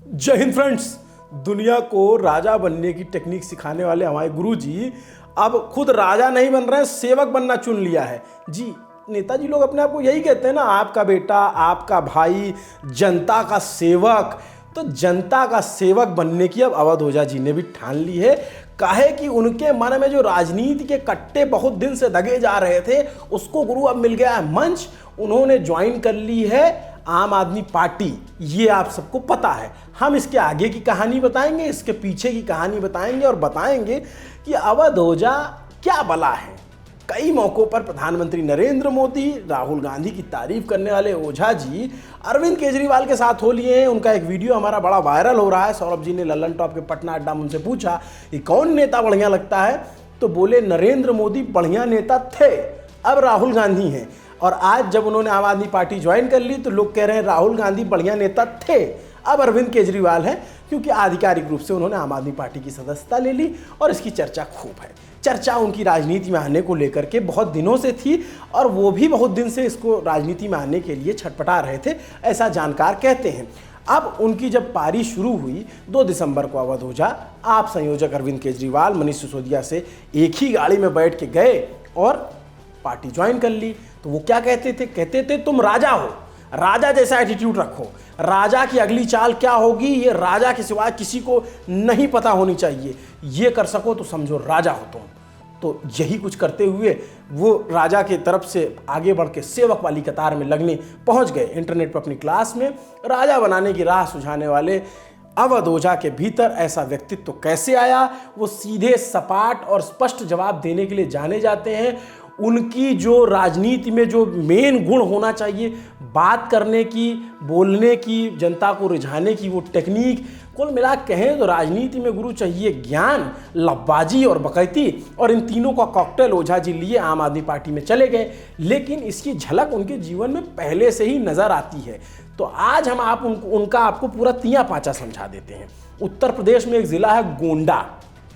जय हिंद फ्रेंड्स। दुनिया को राजा बनने की टेक्निक सिखाने वाले हमारे गुरुजी अब खुद राजा नहीं बन रहे हैं, सेवक बनना चुन लिया है। जी, नेताजी लोग अपने आप को यही कहते हैं ना, आपका बेटा, आपका भाई, जनता का सेवक। तो जनता का सेवक बनने की अब अवध ओझा जी ने भी ठान ली है। काहे कि उनके मन में जो राजनीति के कट्टे बहुत दिन से दगे जा रहे थे, उसको गुरु अब मिल गया है मंच। उन्होंने ज्वाइन कर ली है आम आदमी पार्टी। ये आप सबको पता है। हम इसके आगे की कहानी बताएंगे, इसके पीछे की कहानी बताएंगे और बताएंगे कि अवध ओझा क्या बला है। कई मौकों पर प्रधानमंत्री नरेंद्र मोदी, राहुल गांधी की तारीफ करने वाले ओझा जी अरविंद केजरीवाल के साथ हो लिए हैं। उनका एक वीडियो हमारा बड़ा वायरल हो रहा है। सौरभ जी ने लल्लन टॉप के पटना अड्डा में उनसे पूछा कि कौन नेता बढ़िया लगता है, तो बोले नरेंद्र मोदी बढ़िया नेता थे, अब राहुल गांधी हैं। और आज जब उन्होंने आम आदमी पार्टी ज्वाइन कर ली तो लोग कह रहे हैं राहुल गांधी बढ़िया नेता थे, अब अरविंद केजरीवाल हैं, क्योंकि आधिकारिक रूप से उन्होंने आम आदमी पार्टी की सदस्यता ले ली और इसकी चर्चा खूब है। चर्चा उनकी राजनीति में आने को लेकर के बहुत दिनों से थी और वो भी बहुत दिन से इसको राजनीति में आने के लिए छटपटा रहे थे, ऐसा जानकार कहते हैं। अब उनकी जब पारी शुरू हुई 2 दिसंबर को अवध ओझा आप संयोजक अरविंद केजरीवाल, मनीष सिसोदिया से एक ही गाड़ी में बैठ के गए और पार्टी ज्वाइन कर ली। तो वो क्या कहते थे तुम राजा हो, राजा जैसा एटीट्यूड रखो। राजा की अगली चाल क्या होगी ये राजा के सिवाय किसी को नहीं पता होनी चाहिए। ये कर सको तो समझो राजा हो तुम। तो यही कुछ करते हुए वो राजा की तरफ से आगे बढ़ के सेवक वाली कतार में लगने पहुंच गए। इंटरनेट पर अपनी क्लास में राजा बनाने की राह सुझाने वाले अवध ओझा के भीतर ऐसा व्यक्तित्व तो कैसे आया। वो सीधे, सपाट और स्पष्ट जवाब देने के लिए जाने जाते हैं। उनकी जो राजनीति में जो मेन गुण होना चाहिए, बात करने की, बोलने की, जनता को रिझाने की वो टेक्निक, कुल मिला कहें तो राजनीति में गुरु चाहिए ज्ञान, लब्बाजी और बकैती। और इन तीनों का कॉकटेल ओझा जी लिए आम आदमी पार्टी में चले गए। लेकिन इसकी झलक उनके जीवन में पहले से ही नजर आती है। तो आज हम उनका आपको पूरा तिया पाचा समझा देते हैं। उत्तर प्रदेश में एक जिला है गोंडा,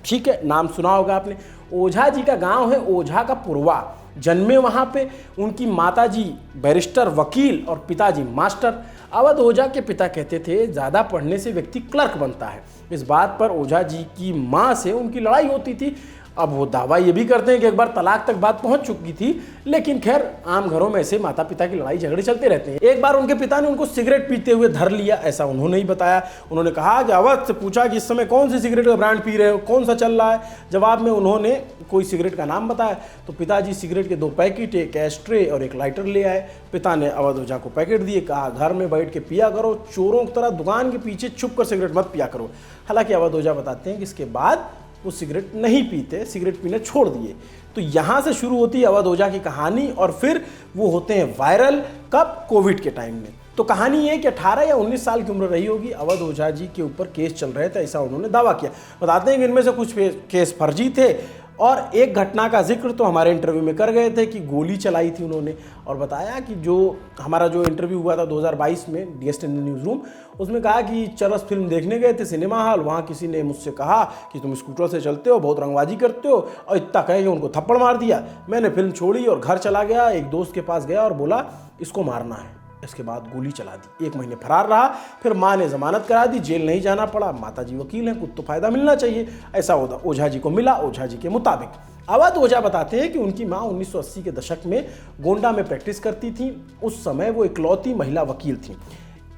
ठीक है, नाम सुना होगा आपने। ओझा जी का गांव है ओझा का पुरवा। जन्मे वहां पे। उनकी माताजी बैरिस्टर, वकील और पिताजी मास्टर। अवध ओझा के पिता कहते थे ज़्यादा पढ़ने से व्यक्ति क्लर्क बनता है। इस बात पर ओझा जी की माँ से उनकी लड़ाई होती थी। अब वो दावा ये भी करते हैं कि एक बार तलाक तक बात पहुंच चुकी थी, लेकिन खैर आम घरों में ऐसे माता पिता की लड़ाई झगड़े चलते रहते हैं। एक बार उनके पिता ने उनको सिगरेट पीते हुए धर लिया, ऐसा उन्होंने ही बताया। उन्होंने कहा कि अवध से पूछा कि इस समय कौन सी सिगरेट का ब्रांड पी रहे हो, कौन सा चल रहा है। जवाब में उन्होंने कोई सिगरेट का नाम बताया तो पिताजी सिगरेट के 2 पैकेट, एक एस्ट्रे और एक लाइटर ले आए। पिता ने अवध ओझा को पैकेट दिए, कहा घर में बैठ के पिया करो, चोरों की तरह दुकान के पीछे छुप कर सिगरेट मत पिया करो। हालांकि अवध ओझा बताते हैं कि इसके बाद वो सिगरेट नहीं पीते, सिगरेट पीने छोड़ दिए। तो यहाँ से शुरू होती है अवध ओझा की कहानी और फिर वो होते हैं वायरल। कब? कोविड के टाइम में। तो कहानी ये कि 18 या 19 साल की उम्र रही होगी, अवध ओझा जी के ऊपर केस चल रहे थे, ऐसा उन्होंने दावा किया। बताते हैं कि इनमें से कुछ केस फर्जी थे और एक घटना का जिक्र तो हमारे इंटरव्यू में कर गए थे कि गोली चलाई थी उन्होंने। और बताया कि जो हमारा जो इंटरव्यू हुआ था 2022 में डीएसटी न्यूज़ रूम, उसमें कहा कि चरस फिल्म देखने गए थे सिनेमा हॉल। वहाँ किसी ने मुझसे कहा कि तुम स्कूटर से चलते हो, बहुत रंगबाजी करते हो, और इतना कहे कि उनको थप्पड़ मार दिया। मैंने फिल्म छोड़ी और घर चला गया, एक दोस्त के पास गया और बोला इसको मारना है। इसके बाद गोली चला दी। 1 महीने फरार रहा, फिर माँ ने जमानत करा दी, जेल नहीं जाना पड़ा। माताजी वकील हैं, कुछ तो फायदा मिलना चाहिए, ऐसा ओझा जी को मिला। ओझा जी के मुताबिक अवध ओझा बताते हैं कि उनकी माँ 1980 के दशक में गोंडा में प्रैक्टिस करती थी। उस समय वो इकलौती महिला वकील थी।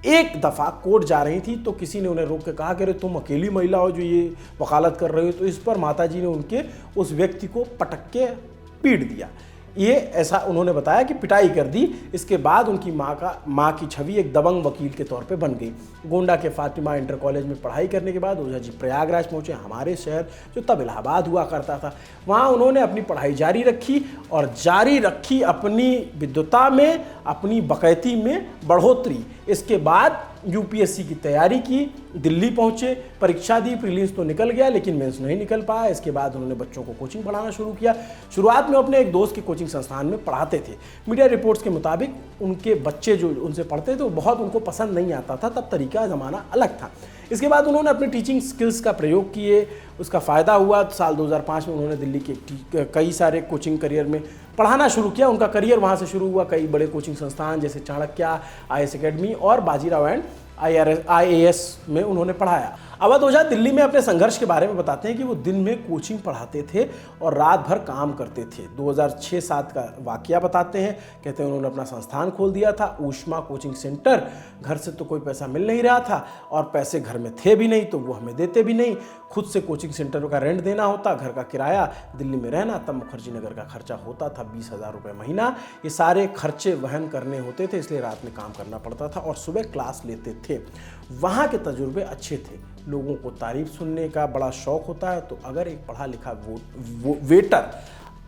एक दफ़ा कोर्ट जा रही थी तो किसी ने उन्हें रोक के कहा कि अरे तुम अकेली महिला हो जो ये वकालत कर रही हो। तो इस पर माताजी ने उनके उस व्यक्ति को पटक के पीट दिया। ये ऐसा उन्होंने बताया कि पिटाई कर दी। इसके बाद उनकी माँ की छवि एक दबंग वकील के तौर पे बन गई। गोंडा के फातिमा इंटर कॉलेज में पढ़ाई करने के बाद ओझा जी प्रयागराज पहुँचे, हमारे शहर जो तब इलाहाबाद हुआ करता था। वहाँ उन्होंने अपनी पढ़ाई जारी रखी और जारी रखी अपनी विद्वता में, अपनी बकैती में बढ़ोतरी। इसके बाद यूपीएससी की तैयारी की, दिल्ली पहुंचे, परीक्षा दी, प्रीलिम्स तो निकल गया लेकिन मेंस नहीं निकल पाया। इसके बाद उन्होंने बच्चों को कोचिंग पढ़ाना शुरू किया। शुरुआत में अपने एक दोस्त के कोचिंग संस्थान में पढ़ाते थे। मीडिया रिपोर्ट्स के मुताबिक उनके बच्चे जो उनसे पढ़ते थे वो बहुत उनको पसंद नहीं आता था, तब तरीका ज़माना अलग था। इसके बाद उन्होंने अपने टीचिंग स्किल्स का प्रयोग किए, उसका फ़ायदा हुआ। साल 2005 में उन्होंने दिल्ली के कई सारे कोचिंग करियर में पढ़ाना शुरू किया। उनका करियर वहाँ से शुरू हुआ। कई बड़े कोचिंग संस्थान जैसे चाणक्य, IAS अकेडमी और बाजीराव एंड IAS में उन्होंने पढ़ाया। अवध ओझा दिल्ली में अपने संघर्ष के बारे में बताते हैं कि वो दिन में कोचिंग पढ़ाते थे और रात भर काम करते थे। 2006-07 का वाकया बताते हैं, कहते हैं उन्होंने अपना संस्थान खोल दिया था, ऊष्मा कोचिंग सेंटर। घर से तो कोई पैसा मिल नहीं रहा था और पैसे घर में थे भी नहीं तो वो हमें देते भी नहीं। खुद से कोचिंग सेंटर का रेंट देना होता, घर का किराया, दिल्ली में रहना, तब मुखर्जी नगर का खर्चा होता था 20,000 रुपये महीना। ये सारे खर्चे वहन करने होते थे, इसलिए रात में काम करना पड़ता था और सुबह क्लास लेते थे। वहाँ के तजुर्बे अच्छे थे, लोगों को तारीफ सुनने का बड़ा शौक होता है। तो अगर एक पढ़ा लिखा वेटर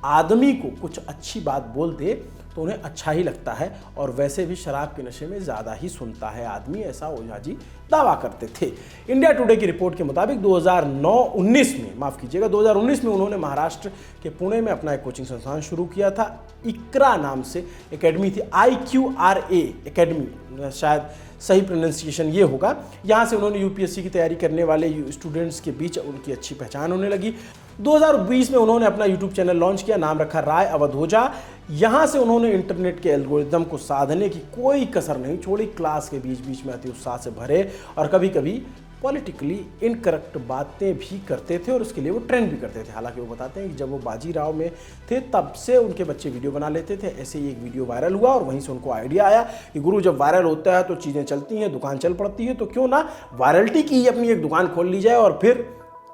आदमी को कुछ अच्छी बात बोल दे तो उन्हें अच्छा ही लगता है और वैसे भी शराब के नशे में ज़्यादा ही सुनता है आदमी, ऐसा ओझा जी दावा करते थे। इंडिया टुडे की रिपोर्ट के मुताबिक 2019 में उन्होंने महाराष्ट्र के पुणे में अपना एक कोचिंग संस्थान शुरू किया था। इकरा नाम से एकेडमी थी, IQRA एकेडमी, शायद सही प्रोनाउंसिएशन ये होगा। यहाँ से उन्होंने UPSC की तैयारी करने वाले स्टूडेंट्स के बीच उनकी अच्छी पहचान होने लगी। 2020 में उन्होंने अपना YouTube चैनल लॉन्च किया, नाम रखा राय अवध ओझा। यहाँ से उन्होंने इंटरनेट के एल्गोरिदम को साधने की कोई कसर नहीं छोड़ी, क्लास के बीच बीच में अति उत्साह से भरे और कभी कभी पॉलिटिकली इनकरेक्ट बातें भी करते थे और उसके लिए वो ट्रेंड भी करते थे। हालांकि वो बताते हैं कि जब वो बाजीराव में थे तब से उनके बच्चे वीडियो बना लेते थे। ऐसे ही एक वीडियो वायरल हुआ और वहीं से उनको आइडिया आया कि गुरु जब वायरल होता है तो चीज़ें चलती हैं, दुकान चल पड़ती है, तो क्यों ना वायरलिटी की अपनी एक दुकान खोल ली जाए। और फिर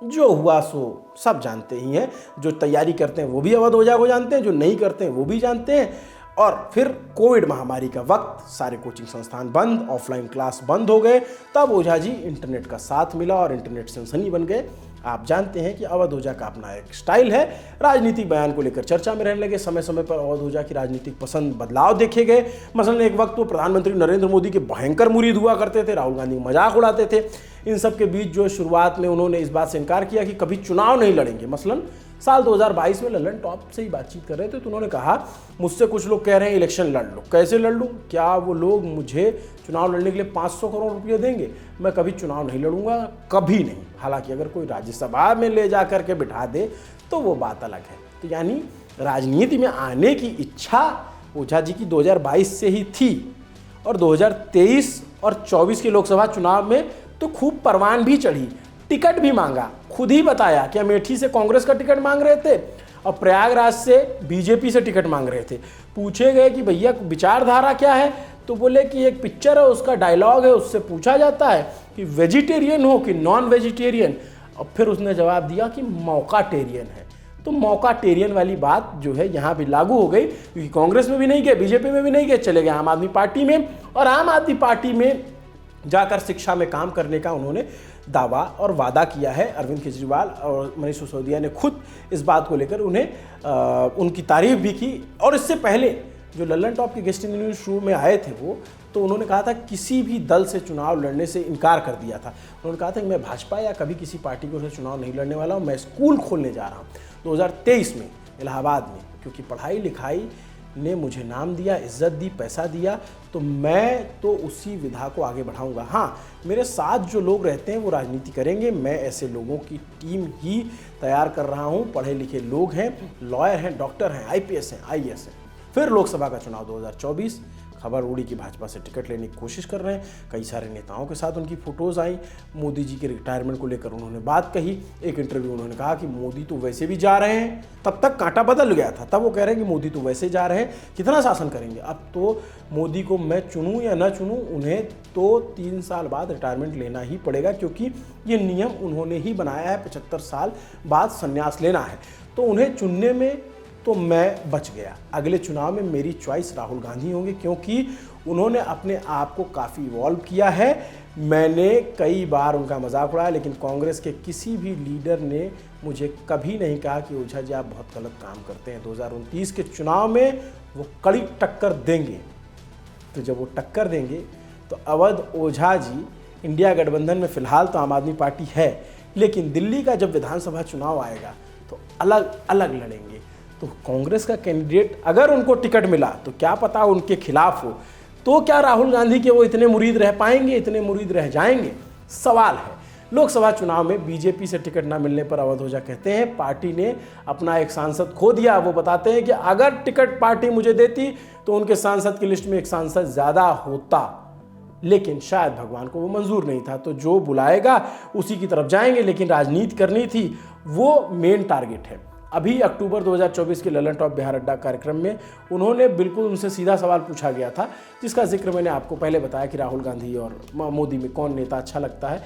जो हुआ सो सब जानते ही हैं, जो तैयारी करते हैं वो भी अवध ओझा को जानते हैं, जो नहीं करते हैं वो भी जानते हैं। और फिर कोविड महामारी का वक्त, सारे कोचिंग संस्थान बंद, ऑफलाइन क्लास बंद हो गए, तब ओझा जी इंटरनेट का साथ मिला और इंटरनेट सनसनी बन गए। आप जानते हैं कि अवध ओझा का अपना एक स्टाइल है, राजनीतिक बयान को लेकर चर्चा में रहने लगे। समय समय पर अवध ओझा की राजनीतिक पसंद बदलाव देखे गए। मसलन एक वक्त वो प्रधानमंत्री नरेंद्र मोदी के भयंकर मुरीद हुआ करते थे, राहुल गांधी मजाक उड़ाते थे। इन सब के बीच जो शुरुआत में उन्होंने इस बात से इनकार किया कि कभी चुनाव नहीं लड़ेंगे। मसलन साल 2022 में ललन टॉप से ही बातचीत कर रहे थे तो उन्होंने कहा, मुझसे कुछ लोग कह रहे हैं इलेक्शन लड़ लो। कैसे लड़ लूँ? क्या वो लोग मुझे चुनाव लड़ने के लिए 500 करोड़ रुपये देंगे? मैं कभी चुनाव नहीं लड़ूंगा, कभी नहीं। हालांकि अगर कोई राज्यसभा में ले जा करके बिठा दे तो वो बात अलग है। तो यानी राजनीति में आने की इच्छा ओझा जी की 2022 से ही थी और 2023 और 24 के लोकसभा चुनाव में तो खूब परवान भी चढ़ी, टिकट भी मांगा। खुद ही बताया कि अमेठी से कांग्रेस का टिकट मांग रहे थे और प्रयागराज से बीजेपी से टिकट मांग रहे थे। पूछे गए कि भैया विचारधारा क्या है, तो बोले कि एक पिक्चर है, उसका डायलॉग है, उससे पूछा जाता है कि वेजिटेरियन हो कि नॉन वेजिटेरियन, और फिर उसने जवाब दिया कि मौकाटेरियन है। तो मौकाटेरियन वाली बात जो है यहाँ भी लागू हो गई, क्योंकि कांग्रेस में भी नहीं गए, बीजेपी में भी नहीं गए, चले गए आम आदमी पार्टी में। और आम आदमी पार्टी में जाकर शिक्षा में काम करने का उन्होंने दावा और वादा किया है। अरविंद केजरीवाल और मनीष सिसोदिया ने खुद इस बात को लेकर उन्हें उनकी तारीफ भी की। और इससे पहले जो लल्लन टॉप के गेस्ट न्यूज शो में आए थे वो, तो उन्होंने कहा था किसी भी दल से चुनाव लड़ने से इनकार कर दिया था। उन्होंने कहा था कि मैं भाजपा या कभी किसी पार्टी को से चुनाव नहीं लड़ने वाला हूँ, मैं स्कूल खोलने जा रहा हूँ 2023 में इलाहाबाद में, क्योंकि पढ़ाई लिखाई ने मुझे नाम दिया, इज्जत दी, पैसा दिया, तो मैं तो उसी विधा को आगे बढ़ाऊंगा। हाँ, मेरे साथ जो लोग रहते हैं वो राजनीति करेंगे, मैं ऐसे लोगों की टीम ही तैयार कर रहा हूँ। पढ़े लिखे लोग हैं, लॉयर हैं, डॉक्टर हैं, IPS हैं, IAS हैं। फिर लोकसभा का चुनाव 2024, खबर उड़ी कि भाजपा से टिकट लेने की कोशिश कर रहे हैं। कई सारे नेताओं के साथ उनकी फोटोज़ आई। मोदी जी के रिटायरमेंट को लेकर उन्होंने बात कही। एक इंटरव्यू उन्होंने कहा कि मोदी तो वैसे भी जा रहे हैं, तब तक कांटा बदल गया था, तब वो कह रहे हैं कि मोदी तो वैसे जा रहे हैं, कितना शासन करेंगे। अब तो मोदी को मैं चुनूँ या ना चुनूँ, उन्हें तो 3 साल बाद रिटायरमेंट लेना ही पड़ेगा, क्योंकि ये नियम उन्होंने ही बनाया है। 75 साल बाद संन्यास लेना है, तो उन्हें चुनने में तो मैं बच गया। अगले चुनाव में मेरी चॉइस राहुल गांधी होंगे, क्योंकि उन्होंने अपने आप को काफ़ी इवॉल्व किया है। मैंने कई बार उनका मजाक उड़ाया, लेकिन कांग्रेस के किसी भी लीडर ने मुझे कभी नहीं कहा कि ओझा जी आप बहुत गलत काम करते हैं। 2029 के चुनाव में वो कड़ी टक्कर देंगे। तो जब वो टक्कर देंगे तो अवध ओझा जी इंडिया गठबंधन में फ़िलहाल तो आम आदमी पार्टी है, लेकिन दिल्ली का जब विधानसभा चुनाव आएगा तो अलग अलग लड़ेंगे। तो कांग्रेस का कैंडिडेट अगर उनको टिकट मिला तो क्या पता उनके खिलाफ हो, तो क्या राहुल गांधी के वो इतने मुरीद रह पाएंगे, इतने मुरीद रह जाएंगे? सवाल है। लोकसभा चुनाव में बीजेपी से टिकट ना मिलने पर अवध ओझा कहते हैं पार्टी ने अपना एक सांसद खो दिया। वो बताते हैं कि अगर टिकट पार्टी मुझे देती तो उनके सांसद की लिस्ट में एक सांसद ज़्यादा होता। लेकिन शायद भगवान को वो मंजूर नहीं था। तो जो बुलाएगा उसी की तरफ जाएंगे, लेकिन राजनीति करनी थी, वो मेन टारगेट है। अभी अक्टूबर 2024 के ललन टॉप बिहार अड्डा कार्यक्रम में उन्होंने बिल्कुल उनसे सीधा सवाल पूछा गया था, जिसका जिक्र मैंने आपको पहले बताया कि राहुल गांधी और मोदी में कौन नेता अच्छा लगता है।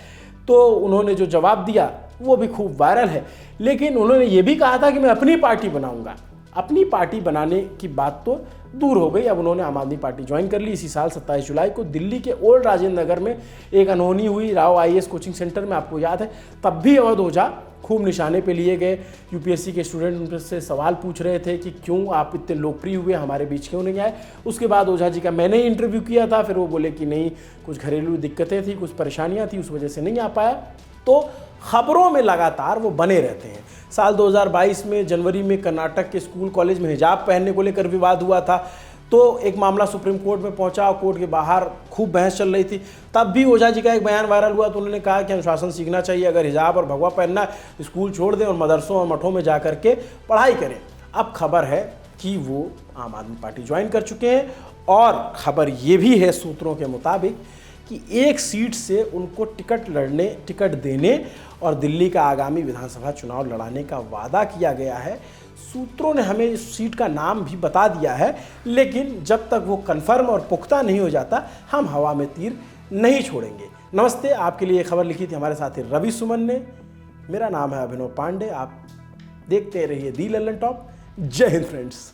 तो उन्होंने जो जवाब दिया वो भी खूब वायरल है, लेकिन उन्होंने ये भी कहा था कि मैं अपनी पार्टी बनाऊंगा। अपनी पार्टी बनाने की बात तो दूर हो गई, अब उन्होंने आम आदमी पार्टी ज्वाइन कर ली। इसी साल 27 जुलाई को दिल्ली के ओल्ड राजेंद्र नगर में एक अनहोनी हुई राव IAS कोचिंग सेंटर में, आपको याद है। तब भी अवध ओझा खूब निशाने पे लिए गए। यूपीएससी के स्टूडेंट उनसे सवाल पूछ रहे थे कि क्यों आप इतने लोकप्रिय हुए, हमारे बीच क्यों नहीं आए। उसके बाद ओझा जी का मैंने ही इंटरव्यू किया था, फिर वो बोले कि नहीं, कुछ घरेलू दिक्कतें थी, कुछ परेशानियां थी, उस वजह से नहीं आ पाया। तो खबरों में लगातार वो बने रहते हैं। साल 2022 में जनवरी में कर्नाटक के स्कूल कॉलेज में हिजाब पहनने को लेकर विवाद हुआ था, तो एक मामला सुप्रीम कोर्ट में पहुंचा, कोर्ट के बाहर खूब बहस चल रही थी। तब भी ओझा जी का एक बयान वायरल हुआ, तो उन्होंने कहा कि अनुशासन सीखना चाहिए, अगर हिजाब और भगवा पहनना स्कूल छोड़ दें और मदरसों और मठों में जा करके पढ़ाई करें। अब खबर है कि वो आम आदमी पार्टी ज्वाइन कर चुके हैं, और खबर ये भी है सूत्रों के मुताबिक कि एक सीट से उनको टिकट देने और दिल्ली का आगामी विधानसभा चुनाव लड़ाने का वादा किया गया है। सूत्रों ने हमें इस सीट का नाम भी बता दिया है, लेकिन जब तक वो कन्फर्म और पुख्ता नहीं हो जाता, हम हवा में तीर नहीं छोड़ेंगे। नमस्ते, आपके लिए खबर लिखी थी हमारे साथी रवि सुमन ने। मेरा नाम है अभिनव पांडे। आप देखते रहिए दी ललन टॉप। जय हिंद फ्रेंड्स।